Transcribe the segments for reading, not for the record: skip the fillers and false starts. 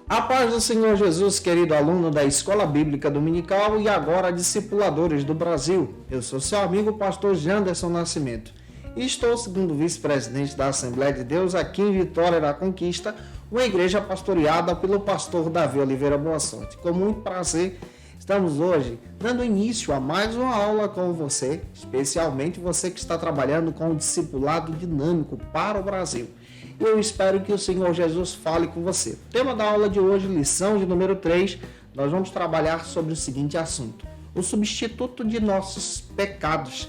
A paz do Senhor Jesus, querido aluno da Escola Bíblica Dominical e agora discipuladores do Brasil. Eu sou seu amigo pastor Janderson Nascimento e estou segundo vice-presidente da Assembleia de Deus aqui em Vitória da Conquista, uma igreja pastoreada pelo pastor Davi Oliveira Boa Sorte. Com muito prazer, estamos hoje dando início a mais uma aula com você, especialmente você que está trabalhando com o discipulado dinâmico para o Brasil. Eu espero que o Senhor Jesus fale com você. O tema da aula de hoje, lição de número 3, nós vamos trabalhar sobre o seguinte assunto: o substituto de nossos pecados.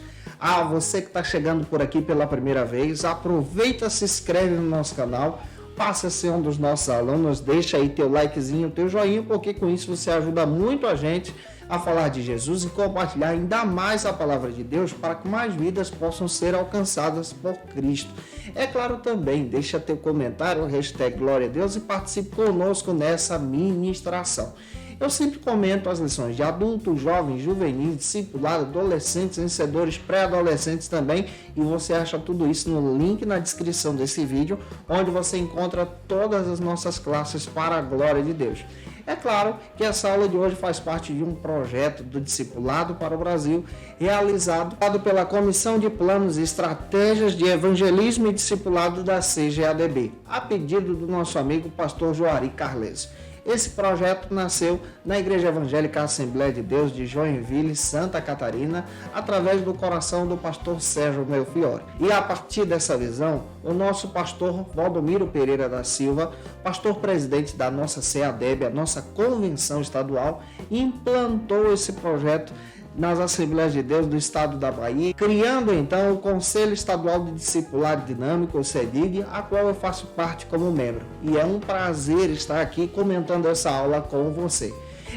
Você que está chegando por aqui pela primeira vez, aproveita, se inscreve no nosso canal, passa a ser um dos nossos alunos, deixa aí teu likezinho, teu joinha, porque com isso você ajuda muito a gente a falar de Jesus e compartilhar ainda mais a palavra de Deus para que mais vidas possam ser alcançadas por Cristo. É claro também, deixa teu comentário, hashtag Glória a Deus e participe conosco nessa ministração. Eu sempre comento as lições de adultos, jovens, juvenis, discipulado, adolescentes, vencedores, pré-adolescentes também, e você acha tudo isso no link na descrição desse vídeo, onde você encontra todas as nossas classes para a glória de Deus. É claro que essa aula de hoje faz parte de um projeto do Discipulado para o Brasil, realizado pela Comissão de Planos e Estratégias de Evangelismo e Discipulado da CGADB, a pedido do nosso amigo pastor Joari Carles. Esse projeto nasceu na Igreja Evangélica Assembleia de Deus de Joinville, Santa Catarina, através do coração do pastor Sérgio Melfiore. E a partir dessa visão, o nosso pastor Valdomiro Pereira da Silva, pastor presidente da nossa CEADEB, a nossa convenção estadual, implantou esse projeto nas Assembleias de Deus do Estado da Bahia, criando então o Conselho Estadual de Discipulado Dinâmico, o CEDID, a qual eu faço parte como membro. E é um prazer estar aqui comentando essa aula com você.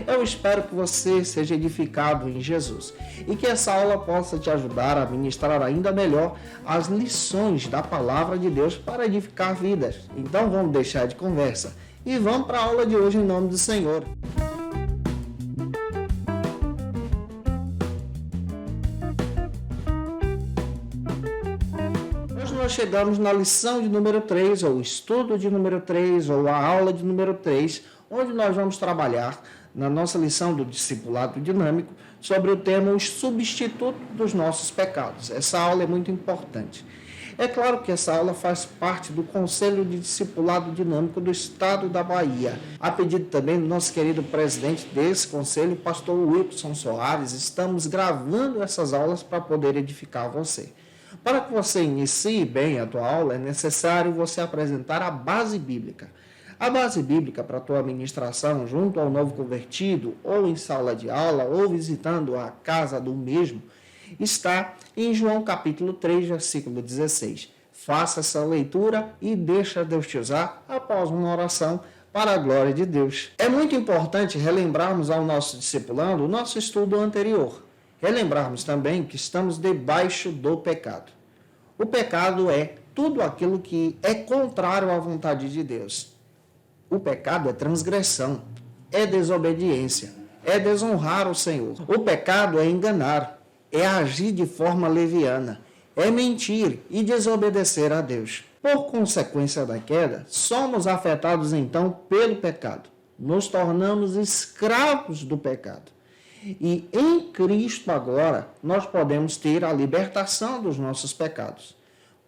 Eu espero que você seja edificado em Jesus e que essa aula possa te ajudar a ministrar ainda melhor as lições da Palavra de Deus para edificar vidas. Então vamos deixar de conversa e vamos para a aula de hoje em nome do Senhor. Nós chegamos na lição de número 3, ou estudo de número 3, ou a aula de número 3, onde nós vamos trabalhar na nossa lição do discipulado dinâmico sobre o tema os substitutos dos nossos pecados. Essa aula é muito importante. É claro que essa aula faz parte do Conselho de Discipulado Dinâmico do Estado da Bahia. A pedido também do nosso querido presidente desse conselho, pastor Wilson Soares, estamos gravando essas aulas para poder edificar você. Para que você inicie bem a tua aula, é necessário você apresentar a base bíblica. A base bíblica para a tua administração junto ao novo convertido, ou em sala de aula, ou visitando a casa do mesmo, está em João capítulo 3, versículo 16. Faça essa leitura e deixa Deus te usar após uma oração para a glória de Deus. É muito importante relembrarmos ao nosso discipulando o nosso estudo anterior. Relembrarmos também que estamos debaixo do pecado. O pecado é tudo aquilo que é contrário à vontade de Deus. O pecado é transgressão, é desobediência, é desonrar o Senhor. O pecado é enganar, é agir de forma leviana, é mentir e desobedecer a Deus. Por consequência da queda, somos afetados então pelo pecado. Nos tornamos escravos do pecado. E em Cristo agora nós podemos ter a libertação dos nossos pecados.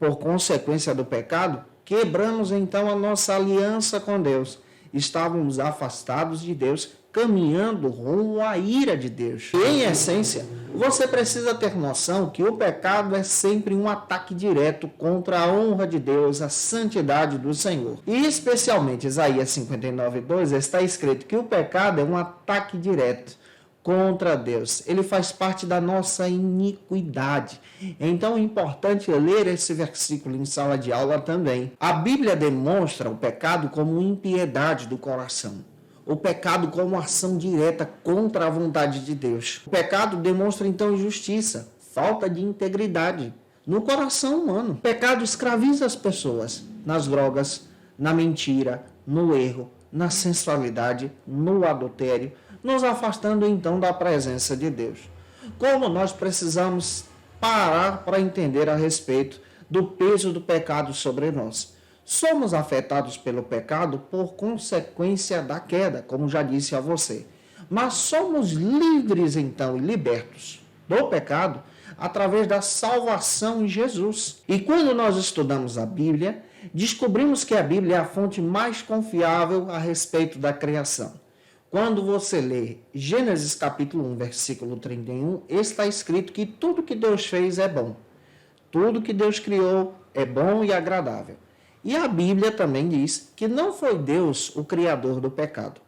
Por consequência do pecado, quebramos então a nossa aliança com Deus. Estávamos afastados de Deus, caminhando rumo à ira de Deus. Em essência, você precisa ter noção que o pecado é sempre um ataque direto contra a honra de Deus, a santidade do Senhor. E especialmente Isaías 59:2 está escrito que o pecado é um ataque direto contra Deus. Ele faz parte da nossa iniquidade. Então é importante ler esse versículo em sala de aula também. A Bíblia demonstra o pecado como impiedade do coração. O pecado como ação direta contra a vontade de Deus. O pecado demonstra então injustiça, falta de integridade no coração humano. O pecado escraviza as pessoas nas drogas, na mentira, no erro, na sensualidade, no adultério, nos afastando então da presença de Deus. Como nós precisamos parar para entender a respeito do peso do pecado sobre nós. Somos afetados pelo pecado por consequência da queda, como já disse a você. Mas somos livres então e libertos do pecado através da salvação em Jesus. E quando nós estudamos a Bíblia, descobrimos que a Bíblia é a fonte mais confiável a respeito da criação. Quando você lê Gênesis capítulo 1, versículo 31, está escrito que tudo que Deus fez é bom. Tudo que Deus criou é bom e agradável. E a Bíblia também diz que não foi Deus o criador do pecado.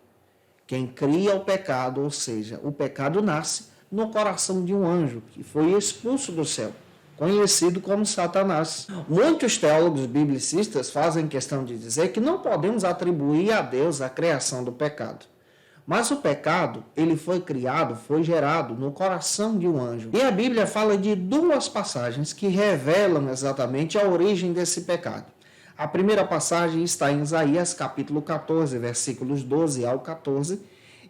Quem cria o pecado, ou seja, o pecado nasce no coração de um anjo que foi expulso do céu, conhecido como Satanás. Muitos teólogos biblicistas fazem questão de dizer que não podemos atribuir a Deus a criação do pecado. Mas o pecado, ele foi criado, foi gerado no coração de um anjo. E a Bíblia fala de duas passagens que revelam exatamente a origem desse pecado. A primeira passagem está em Isaías capítulo 14, versículos 12 ao 14,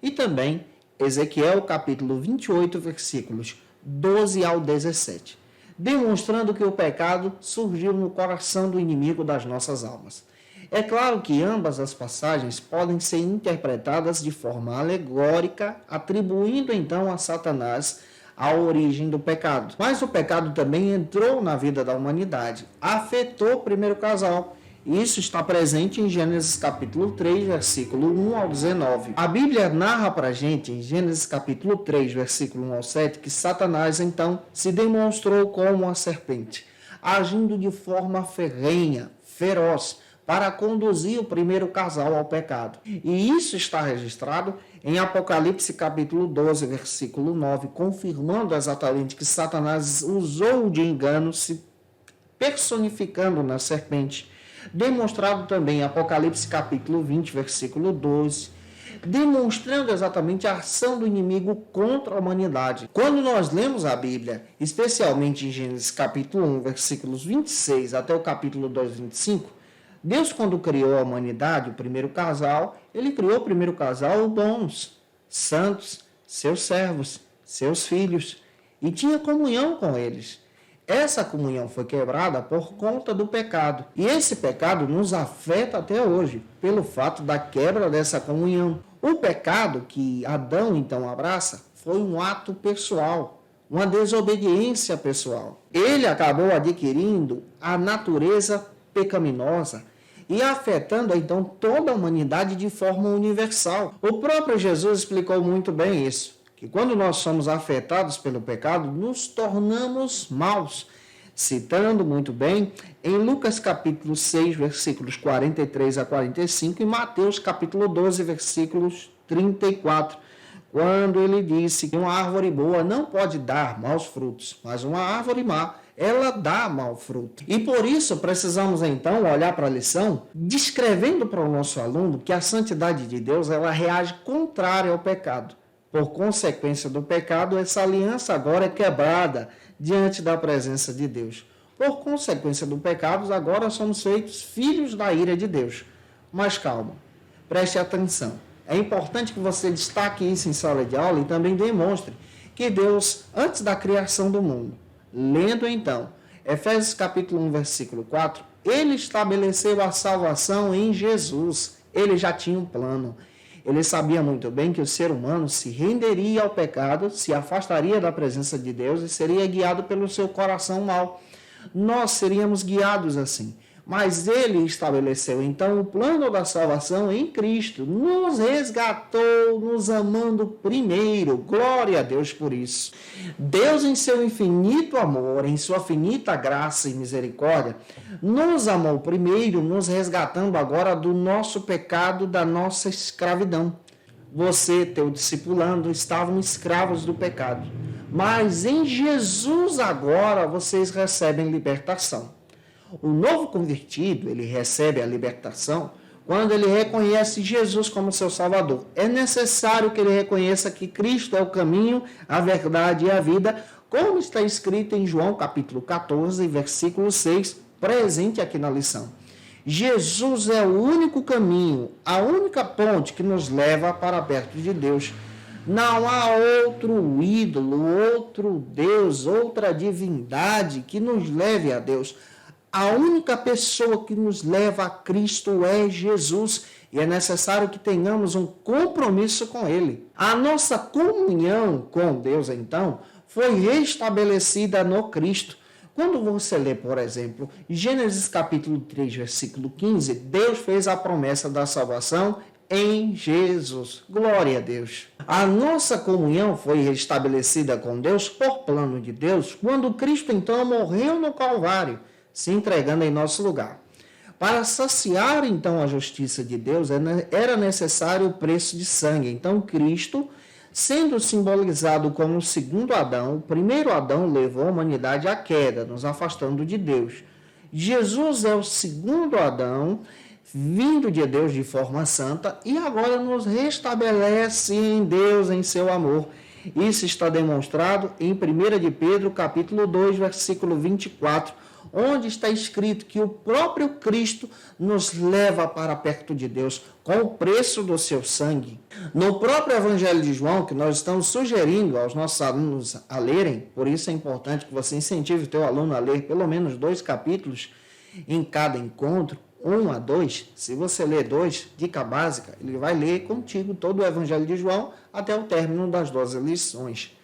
e também Ezequiel capítulo 28, versículos 12 ao 17, demonstrando que o pecado surgiu no coração do inimigo das nossas almas. É claro que ambas as passagens podem ser interpretadas de forma alegórica, atribuindo então a Satanás a origem do pecado. Mas o pecado também entrou na vida da humanidade, afetou o primeiro casal. Isso está presente em Gênesis capítulo 3, versículo 1 ao 19. A Bíblia narra para a gente, em Gênesis capítulo 3, versículo 1 ao 7, que Satanás, então, se demonstrou como uma serpente, agindo de forma ferrenha, feroz, para conduzir o primeiro casal ao pecado. E isso está registrado em Apocalipse capítulo 12, versículo 9, confirmando exatamente que Satanás usou de engano, se personificando na serpente. Demonstrado também em Apocalipse capítulo 20, versículo 12, demonstrando exatamente a ação do inimigo contra a humanidade. Quando nós lemos a Bíblia, especialmente em Gênesis capítulo 1, versículos 26 até o capítulo 2, 25, Deus, quando criou a humanidade, o primeiro casal, ele criou o primeiro casal bons, santos, seus servos, seus filhos, e tinha comunhão com eles. Essa comunhão foi quebrada por conta do pecado. E esse pecado nos afeta até hoje, pelo fato da quebra dessa comunhão. O pecado que Adão então abraça foi um ato pessoal, uma desobediência pessoal. Ele acabou adquirindo a natureza pecaminosa e afetando então toda a humanidade de forma universal. O próprio Jesus explicou muito bem isso, que quando nós somos afetados pelo pecado, nos tornamos maus. Citando muito bem em Lucas capítulo 6, versículos 43 a 45 e Mateus capítulo 12, versículos 34, quando ele disse que uma árvore boa não pode dar maus frutos, mas uma árvore má, ela dá mau fruto. E por isso precisamos então olhar para a lição, descrevendo para o nosso aluno que a santidade de Deus ela reage contrária ao pecado. Por consequência do pecado, essa aliança agora é quebrada diante da presença de Deus. Por consequência do pecado, agora somos feitos filhos da ira de Deus. Mas calma, preste atenção. É importante que você destaque isso em sala de aula e também demonstre que Deus, antes da criação do mundo, lendo então Efésios capítulo 1, versículo 4, ele estabeleceu a salvação em Jesus. Ele já tinha um plano. Ele sabia muito bem que o ser humano se renderia ao pecado, se afastaria da presença de Deus e seria guiado pelo seu coração mau. Nós seríamos guiados assim. Mas ele estabeleceu então o plano da salvação em Cristo, nos resgatou, nos amando primeiro. Glória a Deus por isso. Deus, em seu infinito amor, em sua finita graça e misericórdia, nos amou primeiro, nos resgatando agora do nosso pecado, da nossa escravidão. Você, teu discipulando, estavam escravos do pecado. Mas em Jesus agora vocês recebem libertação. O novo convertido, ele recebe a libertação quando ele reconhece Jesus como seu Salvador. É necessário que ele reconheça que Cristo é o caminho, a verdade e a vida, como está escrito em João capítulo 14, versículo 6, presente aqui na lição. Jesus é o único caminho, a única ponte que nos leva para perto de Deus. Não há outro ídolo, outro Deus, outra divindade que nos leve a Deus. A única pessoa que nos leva a Cristo é Jesus. E é necessário que tenhamos um compromisso com Ele. A nossa comunhão com Deus, então, foi restabelecida no Cristo. Quando você lê, por exemplo, Gênesis capítulo 3, versículo 15, Deus fez a promessa da salvação em Jesus. Glória a Deus. A nossa comunhão foi restabelecida com Deus por plano de Deus, quando Cristo, então, morreu no Calvário, se entregando em nosso lugar. Para saciar, então, a justiça de Deus, era necessário o preço de sangue. Então, Cristo, sendo simbolizado como o segundo Adão, o primeiro Adão levou a humanidade à queda, nos afastando de Deus. Jesus é o segundo Adão, vindo de Deus de forma santa, e agora nos restabelece em Deus, em seu amor. Isso está demonstrado em 1 de Pedro, capítulo 2, versículo 24, onde está escrito que o próprio Cristo nos leva para perto de Deus com o preço do seu sangue. No próprio Evangelho de João, que nós estamos sugerindo aos nossos alunos a lerem, por isso é importante que você incentive o teu aluno a ler pelo menos 2 capítulos em cada encontro, 1 a 2. Se você ler 2, dica básica, ele vai ler contigo todo o Evangelho de João até o término das 12 lições.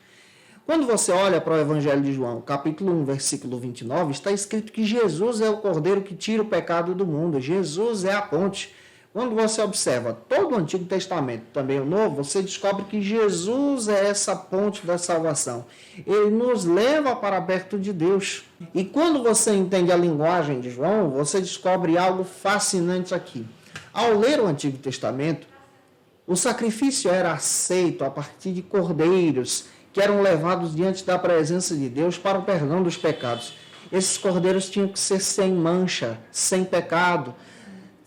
Quando você olha para o Evangelho de João, capítulo 1, versículo 29, está escrito que Jesus é o Cordeiro que tira o pecado do mundo. Jesus é a ponte. Quando você observa todo o Antigo Testamento, também o Novo, você descobre que Jesus é essa ponte da salvação. Ele nos leva para perto de Deus. E quando você entende a linguagem de João, você descobre algo fascinante aqui. Ao ler o Antigo Testamento, o sacrifício era aceito a partir de cordeiros que eram levados diante da presença de Deus para o perdão dos pecados. Esses cordeiros tinham que ser sem mancha, sem pecado,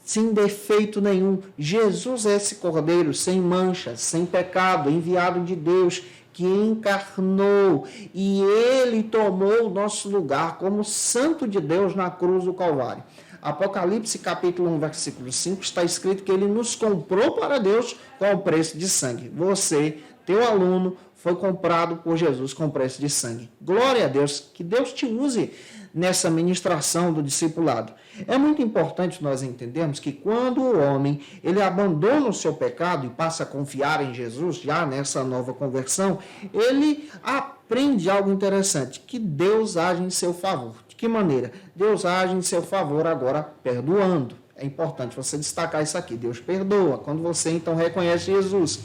sem defeito nenhum. Jesus é esse cordeiro sem mancha, sem pecado, enviado de Deus, que encarnou, e ele tomou o nosso lugar como santo de Deus na cruz do Calvário. Apocalipse capítulo 1, versículo 5, está escrito que ele nos comprou para Deus com o preço de sangue. Você, teu aluno, foi comprado por Jesus com preço de sangue. Glória a Deus, que Deus te use nessa ministração do discipulado. É muito importante nós entendermos que quando o homem ele abandona o seu pecado e passa a confiar em Jesus, já nessa nova conversão, ele aprende algo interessante, que Deus age em seu favor. De que maneira? Deus age em seu favor agora perdoando. É importante você destacar isso aqui. Deus perdoa quando você então reconhece Jesus.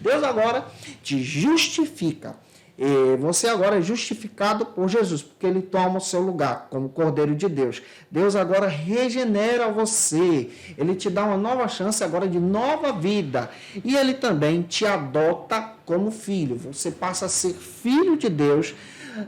Deus agora te justifica. E você agora é justificado por Jesus, porque ele toma o seu lugar como Cordeiro de Deus. Deus agora regenera você. Ele te dá uma nova chance agora de nova vida. E ele também te adota como filho. Você passa a ser filho de Deus,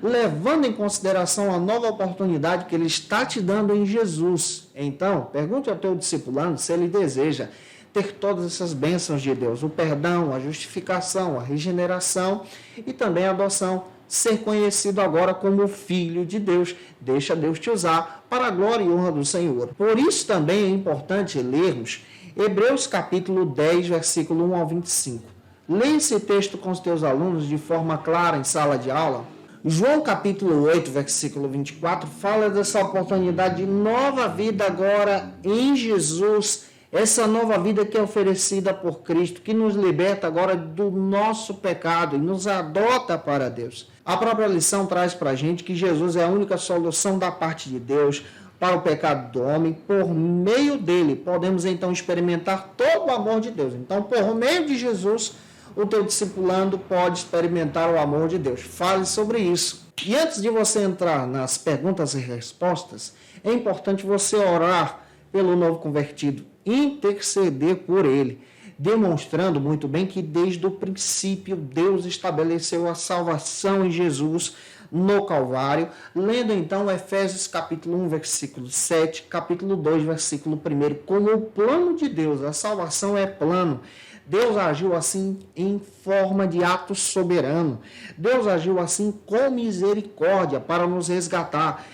levando em consideração a nova oportunidade que ele está te dando em Jesus. Então, pergunte ao teu discipulando se ele deseja ter todas essas bênçãos de Deus, o perdão, a justificação, a regeneração e também a adoção, ser conhecido agora como filho de Deus. Deixa Deus te usar para a glória e honra do Senhor. Por isso também é importante lermos Hebreus capítulo 10, versículo 1 ao 25. Leia esse texto com os teus alunos de forma clara em sala de aula. João capítulo 8, versículo 24, fala dessa oportunidade de nova vida agora em Jesus. Essa nova vida que é oferecida por Cristo, que nos liberta agora do nosso pecado e nos adota para Deus. A própria lição traz para a gente que Jesus é a única solução da parte de Deus para o pecado do homem. Por meio dele, podemos então experimentar todo o amor de Deus. Então, por meio de Jesus, o teu discipulando pode experimentar o amor de Deus. Fale sobre isso. E antes de você entrar nas perguntas e respostas, é importante você orar pelo novo convertido, interceder por ele, demonstrando muito bem que desde o princípio Deus estabeleceu a salvação em Jesus no Calvário, lendo então Efésios capítulo 1, versículo 7, capítulo 2, versículo 1, como o plano de Deus, a salvação é plano. Deus agiu assim em forma de ato soberano. Deus agiu assim com misericórdia para nos resgatar,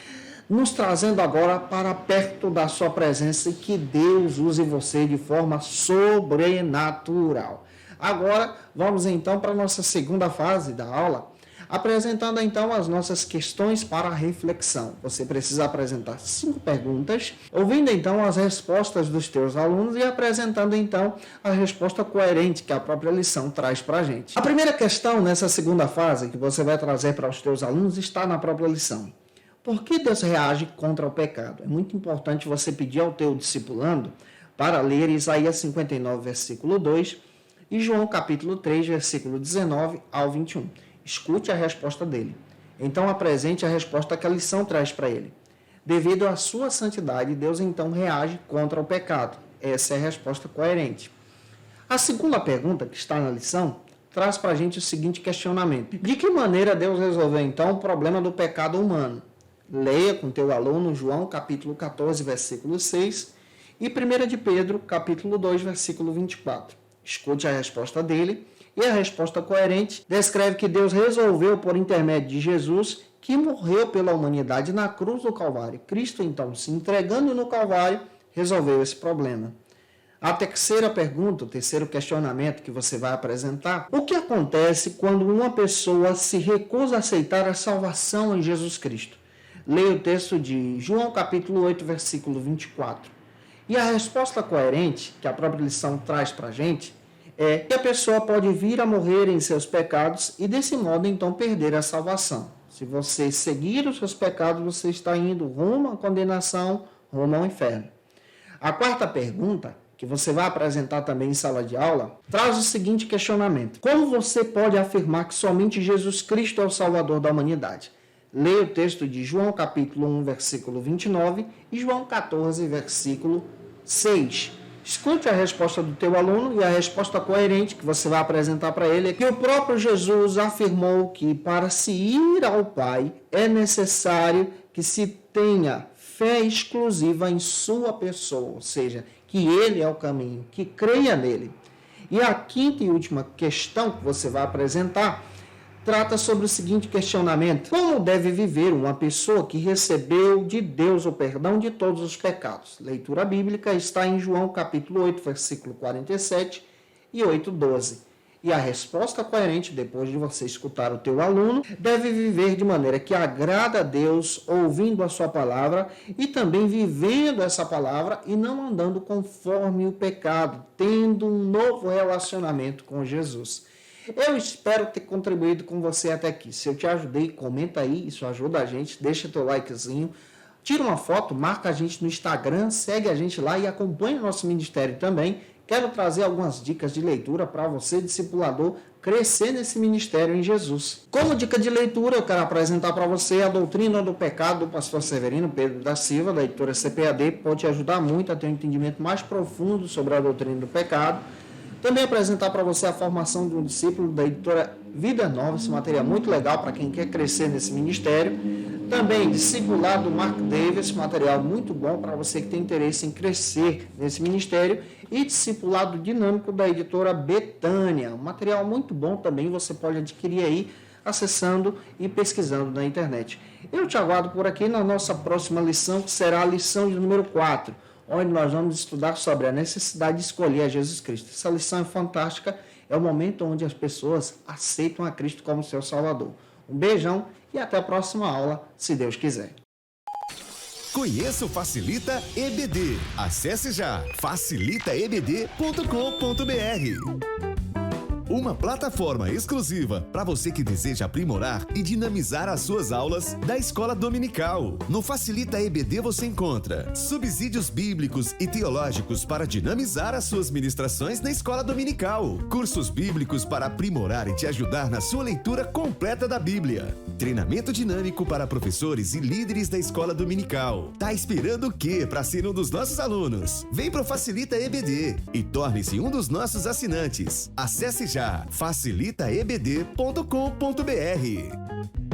nos trazendo agora para perto da sua presença, e que Deus use você de forma sobrenatural. Agora, vamos então para a nossa segunda fase da aula, apresentando então as nossas questões para a reflexão. Você precisa apresentar 5 perguntas, ouvindo então as respostas dos teus alunos e apresentando então a resposta coerente que a própria lição traz para a gente. A primeira questão nessa segunda fase que você vai trazer para os teus alunos está na própria lição. Por que Deus reage contra o pecado? É muito importante você pedir ao teu discipulando para ler Isaías 59, versículo 2 e João capítulo 3, versículo 19 ao 21. Escute a resposta dele. Então apresente a resposta que a lição traz para ele. Devido à sua santidade, Deus então reage contra o pecado. Essa é a resposta coerente. A segunda pergunta que está na lição traz para a gente o seguinte questionamento. De que maneira Deus resolveu então o problema do pecado humano? Leia com teu aluno João capítulo 14, versículo 6 e 1 de Pedro capítulo 2, versículo 24. Escute a resposta dele e a resposta coerente descreve que Deus resolveu por intermédio de Jesus, que morreu pela humanidade na cruz do Calvário. Cristo então, se entregando no Calvário, resolveu esse problema. A terceira pergunta, o terceiro questionamento que você vai apresentar: o que acontece quando uma pessoa se recusa a aceitar a salvação em Jesus Cristo? Leia o texto de João capítulo 8, versículo 24. E a resposta coerente que a própria lição traz para a gente é que a pessoa pode vir a morrer em seus pecados e desse modo então perder a salvação. Se você seguir os seus pecados, você está indo rumo à condenação, rumo ao inferno. A quarta pergunta, que você vai apresentar também em sala de aula, traz o seguinte questionamento: como você pode afirmar que somente Jesus Cristo é o Salvador da humanidade? Leia o texto de João capítulo 1, versículo 29 e João 14, versículo 6. Escute a resposta do teu aluno e a resposta coerente que você vai apresentar para ele é que o próprio Jesus afirmou que para se ir ao Pai é necessário que se tenha fé exclusiva em sua pessoa, ou seja, que ele é o caminho, que creia nele. E a quinta e última questão que você vai apresentar trata sobre o seguinte questionamento: como deve viver uma pessoa que recebeu de Deus o perdão de todos os pecados? Leitura bíblica está em João capítulo 8, versículo 47 e 8:12. E a resposta coerente, depois de você escutar o teu aluno, deve viver de maneira que agrada a Deus, ouvindo a sua palavra e também vivendo essa palavra e não andando conforme o pecado, tendo um novo relacionamento com Jesus. Eu espero ter contribuído com você até aqui. Se eu te ajudei, comenta aí, isso ajuda a gente, deixa teu likezinho, tira uma foto, marca a gente no Instagram, segue a gente lá e acompanha o nosso ministério também. Quero trazer algumas dicas de leitura para você, discipulador, crescer nesse ministério em Jesus. Como dica de leitura, eu quero apresentar para você a Doutrina do Pecado, do pastor Severino Pedro da Silva, da editora CPAD, pode te ajudar muito a ter um entendimento mais profundo sobre a doutrina do pecado. Também apresentar para você a formação de um discípulo da editora Vida Nova, esse material muito legal para quem quer crescer nesse ministério. Também discipulado do Mark Davis, material muito bom para você que tem interesse em crescer nesse ministério. E discipulado dinâmico da editora Betânia, um material muito bom também, você pode adquirir aí acessando e pesquisando na internet. Eu te aguardo por aqui na nossa próxima lição, que será a lição de número 4. Onde nós vamos estudar sobre a necessidade de escolher a Jesus Cristo. Essa lição é fantástica, é o momento onde as pessoas aceitam a Cristo como seu Salvador. Um beijão e até a próxima aula, se Deus quiser. Conheça o Facilita EBD. Acesse já facilitaebd.com.br. Uma plataforma exclusiva para você que deseja aprimorar e dinamizar as suas aulas da Escola Dominical. No Facilita EBD você encontra subsídios bíblicos e teológicos para dinamizar as suas ministrações na Escola Dominical, cursos bíblicos para aprimorar e te ajudar na sua leitura completa da Bíblia, treinamento dinâmico para professores e líderes da Escola Dominical. Tá esperando o quê para ser um dos nossos alunos? Vem pro Facilita EBD e torne-se um dos nossos assinantes. Acesse já facilitaebd.com.br.